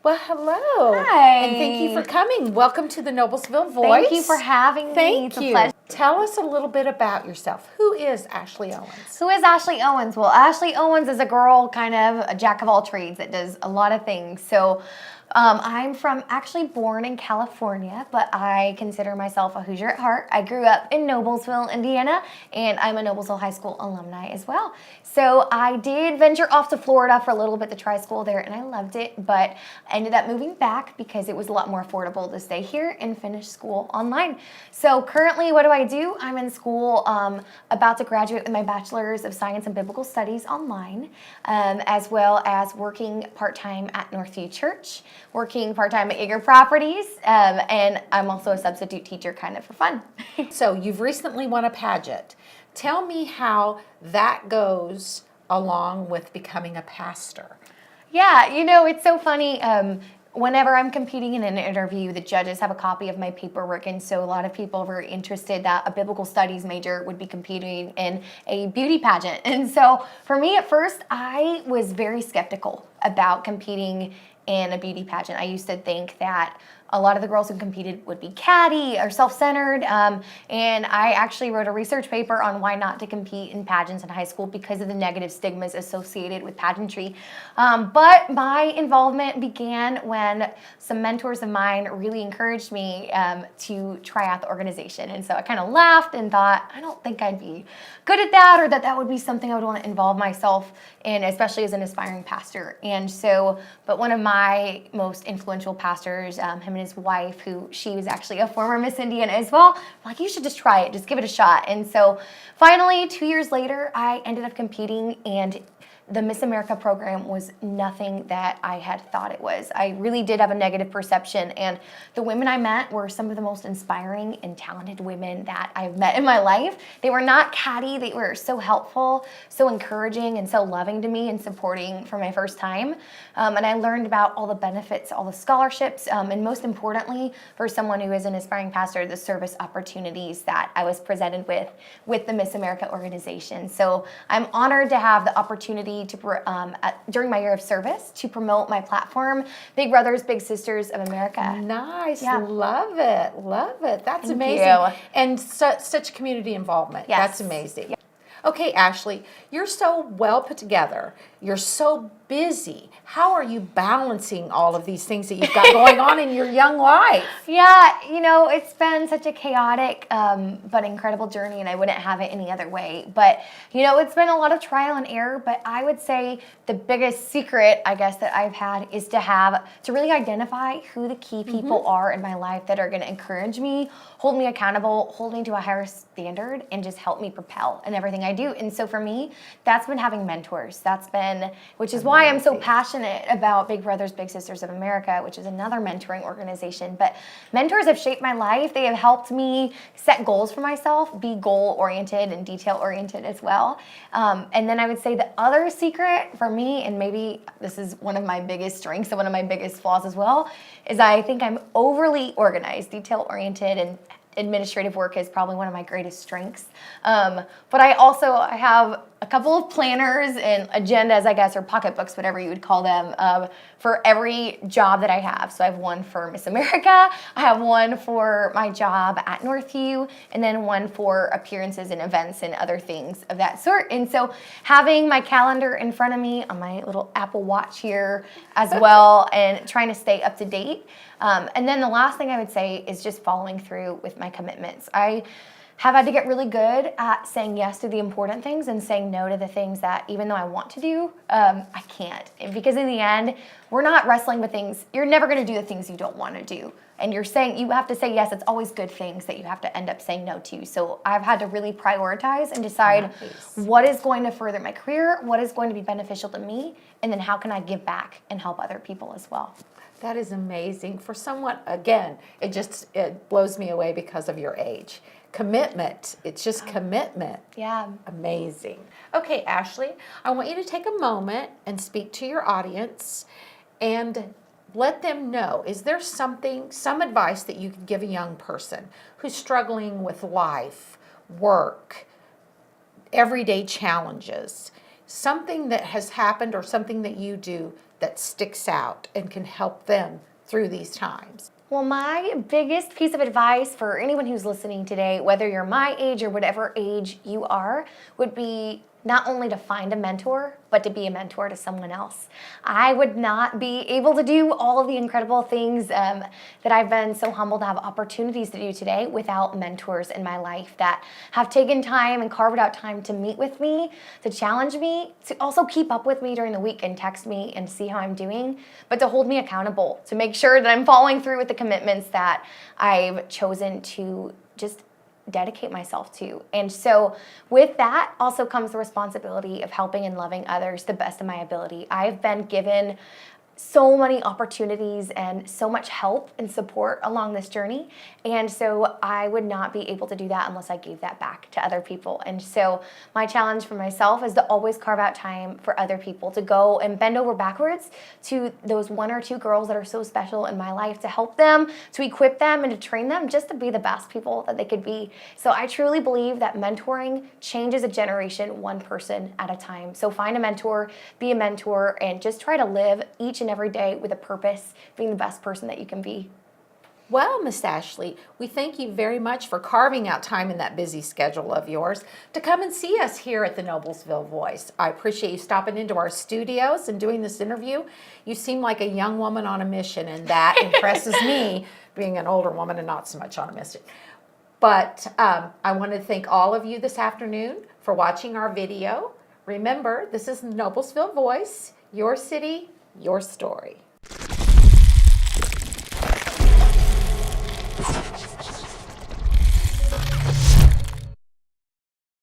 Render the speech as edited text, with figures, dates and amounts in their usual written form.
Well, hello. Hi. And thank you for coming. Welcome to the Noblesville Voice. Thank you for having me. Thank It's a you. pleasure. Tell us a little bit about yourself. Who is Ashley Owens? Who is Ashley Owens? Well, Ashley Owens is a girl, kind of a jack of all trades that does a lot of things. So I'm actually born in California, but I consider myself a Hoosier at heart. I grew up in Noblesville, Indiana, and I'm a Noblesville High School alumni as well. So I did venture off to Florida for a little bit to try school there, and I loved it, but I ended up moving back because it was a lot more affordable to stay here and finish school online. So currently, what do? I'm in school, about to graduate with my Bachelor's of Science and Biblical Studies online, as well as working part-time at Northview Church, working part-time at Eager Properties, and I'm also a substitute teacher kind of for fun. So you've recently won a pageant. Tell me how that goes along with becoming a pastor. Yeah, it's so funny. Whenever I'm competing in an interview, the judges have a copy of my paperwork, and so a lot of people are very interested that a biblical studies major would be competing in a beauty pageant. And so for me at first, I was very skeptical about competing in a beauty pageant. I used to think that a lot of the girls who competed would be catty or self-centered, and I actually wrote a research paper on why not to compete in pageants in high school because of the negative stigmas associated with pageantry. But my involvement began when some mentors of mine really encouraged me to try out the organization, and so I kind of laughed and thought, I don't think I'd be good at that, or that would be something I would want to involve myself in, especially as an aspiring pastor. And so, but one of my most influential pastors, him and his wife, she was actually a former Miss Indiana as well, like, you should just try it, just give it a shot. And so finally, 2 years later, I ended up competing, and the Miss America program was nothing that I had thought it was. I really did have a negative perception, and the women I met were some of the most inspiring and talented women that I've met in my life. They were not catty, they were so helpful, so encouraging, and so loving to me and supporting for my first time. And I learned about all the benefits, all the scholarships, and most importantly, for someone who is an aspiring pastor, the service opportunities that I was presented with the Miss America organization. So I'm honored to have the opportunity during my year of service to promote my platform, Big Brothers, Big Sisters of America. Nice. Yeah. Love it. Love it. That's Thank amazing. you. And such community involvement. Yes. That's amazing. Yeah. Okay, Ashley, you're so well put together. You're so busy. How are you balancing all of these things that you've got going on in your young life? Yeah, it's been such a chaotic but incredible journey, and I wouldn't have it any other way. But, it's been a lot of trial and error, but I would say the biggest secret, I guess, that I've had is to really identify who the key people are in my life that are going to encourage me, hold me accountable, hold me to a higher standard, and just help me propel in everything I do. And so for me, that's been having mentors. Which is why I'm so passionate about Big Brothers, Big Sisters of America, which is another mentoring organization. But mentors have shaped my life. They have helped me set goals for myself, be goal-oriented and detail-oriented as well. And then I would say the other secret for me, and maybe this is one of my biggest strengths and one of my biggest flaws as well, is I think I'm overly organized, detail-oriented, and administrative work is probably one of my greatest strengths. But I have a couple of planners and agendas, I guess, or pocketbooks, whatever you would call them, for every job that I have. So I have one for Miss America, I have one for my job at Northview, and then one for appearances and events and other things of that sort. And so having my calendar in front of me on my little Apple Watch here as well, and trying to stay up to date. And then the last thing I would say is just following through with my commitments. I have had to get really good at saying yes to the important things and saying no to the things that, even though I want to do, I can't. And because in the end, we're not wrestling with things. You're never going to do the things you don't want to do. And you have to say yes. It's always good things that you have to end up saying no to. So I've had to really prioritize and decide what is going to further my career, what is going to be beneficial to me, and then how can I give back and help other people as well. That is amazing. For someone, again, it blows me away because of your age. Commitment. It's just commitment. Yeah. Amazing. Okay, Ashley, I want you to take a moment and speak to your audience and let them know, is there some advice that you could give a young person who's struggling with life, work, everyday challenges, something that has happened or something that you do that sticks out and can help them through these times? Well, my biggest piece of advice for anyone who's listening today, whether you're my age or whatever age you are, would be not only to find a mentor, but to be a mentor to someone else. I would not be able to do all of the incredible things that I've been so humbled to have opportunities to do today without mentors in my life that have taken time and carved out time to meet with me, to challenge me, to also keep up with me during the week and text me and see how I'm doing, but to hold me accountable, to make sure that I'm following through with the commitments that I've chosen to just dedicate myself to. And so with that also comes the responsibility of helping and loving others the best of my ability. I've been given so many opportunities and so much help and support along this journey. And so I would not be able to do that unless I gave that back to other people. And so my challenge for myself is to always carve out time for other people, to go and bend over backwards to those one or two girls that are so special in my life, to help them, to equip them, and to train them just to be the best people that they could be. So I truly believe that mentoring changes a generation one person at a time. So find a mentor, be a mentor, and just try to live each and every day with a purpose, being the best person that you can be. Well, Miss Ashley, we thank you very much for carving out time in that busy schedule of yours to come and see us here at the Noblesville Voice. I appreciate you stopping into our studios and doing this interview. You seem like a young woman on a mission, and that impresses me, being an older woman and not so much on a mission. But I want to thank all of you this afternoon for watching our video. Remember, this is Noblesville Voice, your city, your story.